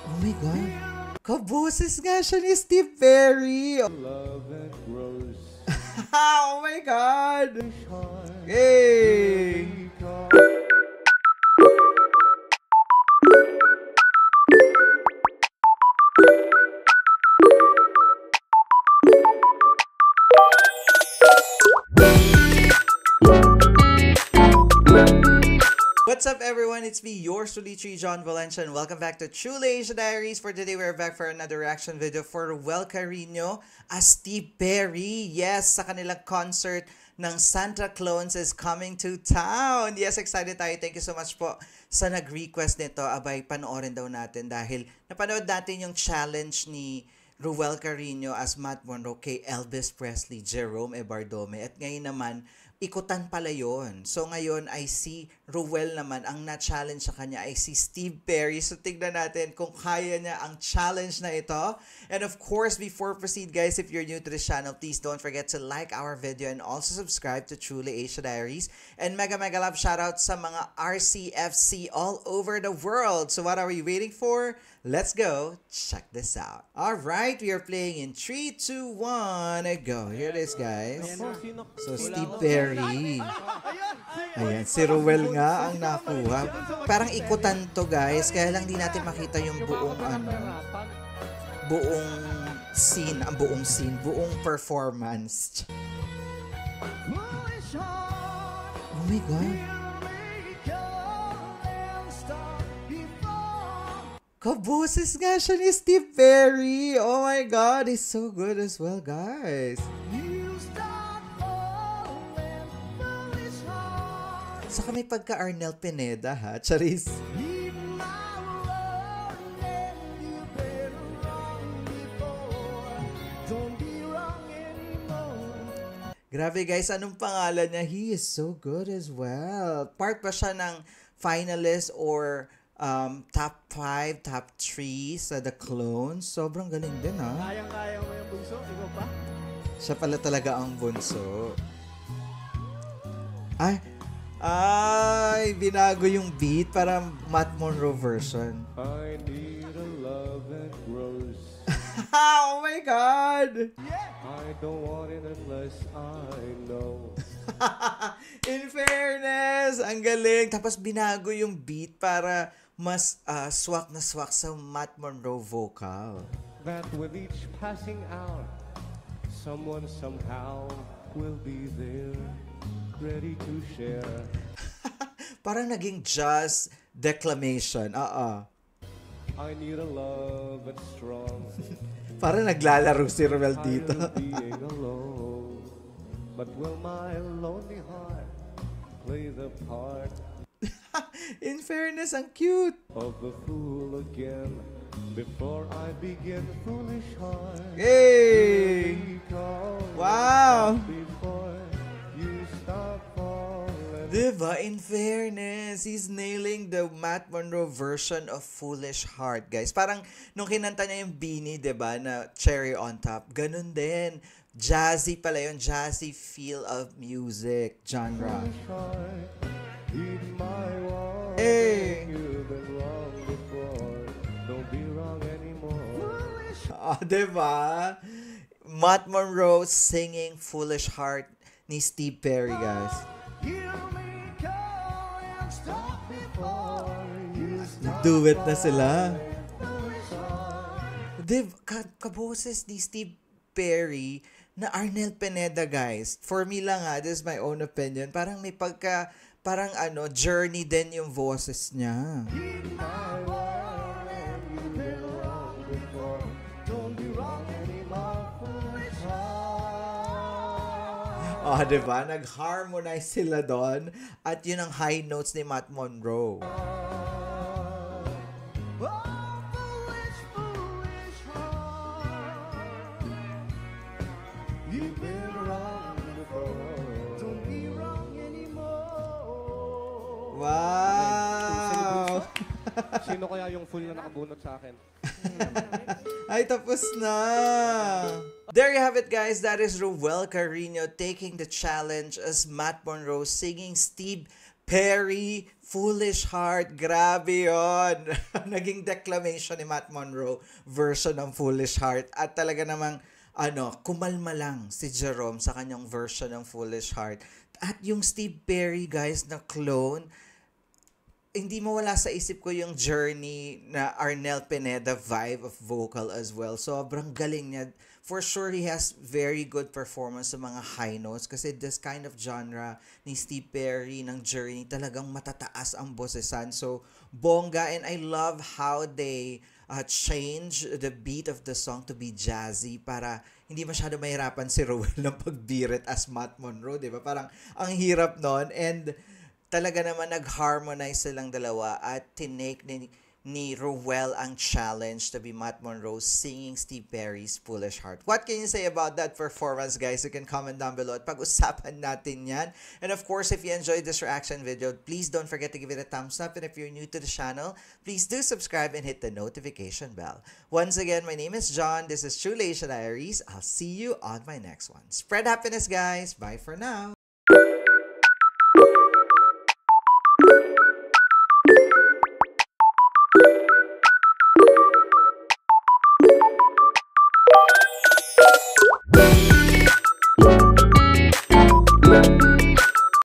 Oh my God. Kaboses nga siya ni Steve Perry. Love and grows. Oh my God. Yay. What's up everyone, it's me, yours truly, John Valencia, and welcome back to Truly Asia Diaries. For today, we're back for another reaction video for Ruel Carino as Steve Perry. Yes, sa kanilang concert ng Santa Clones is coming to town. Yes, excited tayo. Thank you so much po sa nag-request nito. Abay, panoorin daw natin dahil napanood natin yung challenge ni Ruel Carino as Matt Monroe kay Elvis Presley, Jerome Ebardome. At ngayon naman, ikutan pala yun. So ngayon ay si Ruel naman, ang na-challenge sa kanya ay si Steve Perry. So tignan natin kung kaya niya ang challenge na ito. And of course, before proceed guys, if you're new to this channel, please don't forget to like our video and also subscribe to Truly Asia Diaries. And mega love shoutout sa mga RCFC all over the world. So what are we waiting for? Let's go check this out. Alright, we are playing in 3, 2, 1, go. Here it is guys. So Steve Perry. Ayan, si Ruel nga ang nakuha. Parang ikutan to guys, kaya lang di natin makita yung buong buong performance. Oh my God. Kaboses nga siya ni Steve Perry. Oh my God, he's so good as well, guys. Saka may pagka-Arnel Pineda, ha? Charis. Grabe guys, anong pangalan niya? He is so good as well. Part pa siya ng finalist or top 5, top 3 sa The Clones. Sobrang galing din, ha? Kayang-kaya mo yung bunso, ikaw pa? Siya pala talaga ang bunso. Ay, binago yung beat para Matt Monroe version. I need a love that grows. Oh my God! I don't want it unless I know. In fairness, ang galing. Tapos binago yung beat para mas swak na swak sa Matt Monroe vocal. That with each passing hour, someone somehow will be there, ready to share. Parang naging jazz declamation. I need a love that's strong. Parang naglalaro si Ruel dito. I am being alone, but will my lonely heart play the part In fairness, ang cute. of the fool again? Before I begin, foolish heart. Hey! Recall Wow! before you stop falling. Diba? In fairness, he's nailing the Matt Monroe version of Foolish Heart, guys. Parang nung kinanta niya yung Beanie, diba, na Cherry on Top, ganun din. Jazzy pala yun. Jazzy feel of music genre. Foolish heart, heed my warning. Hey! You've been wrong before. Don't be wrong anymore. Diba? Matt Monroe singing Foolish Heart ni Steve Perry, guys. Do it na sila. Kaboses ni Steve Perry na Arnel Pineda, guys. For me lang this is my own opinion. Parang may parang journey din yung boses niya. Diba? Nag-harmonize sila doon. At yun ang high notes ni Matt Monroe. Wow! Sino kaya yung full na nakabunot sa akin? Ay, tapos na! There you have it, guys. That is Ruel Carino taking the challenge as Matt Monroe singing Steve Perry, Foolish Heart, grabe yon. Naging declamation ni Matt Monroe version ng Foolish Heart. At talaga namang, kumalma lang si Jerome sa kanyang version ng Foolish Heart. At yung Steve Perry, guys, na clone, hindi mawala sa isip ko yung journey na Arnel Pineda vibe of vocal as well. Sobrang galing niya. For sure, he has very good performance sa mga high notes kasi this kind of genre ni Steve Perry ng journey talagang matataas ang boses,an. So, bongga, and I love how they change the beat of the song to be jazzy para hindi masyado mahirapan si Rowell ng pagbirit as Matt Monroe, di ba? Parang ang hirap nun, and talaga naman nag-harmonize silang dalawa at tinake ni Rowell ang challenge to be Matt Monroe singing Steve Perry's Foolish Heart. What can you say about that performance, guys? You can comment down below at pag-usapan natin yan. And of course, if you enjoyed this reaction video, please don't forget to give it a thumbs up. And if you're new to the channel, please do subscribe and hit the notification bell. Once again, my name is John. This is True Leisha Diaries. I'll see you on my next one. Spread happiness, guys. Bye for now.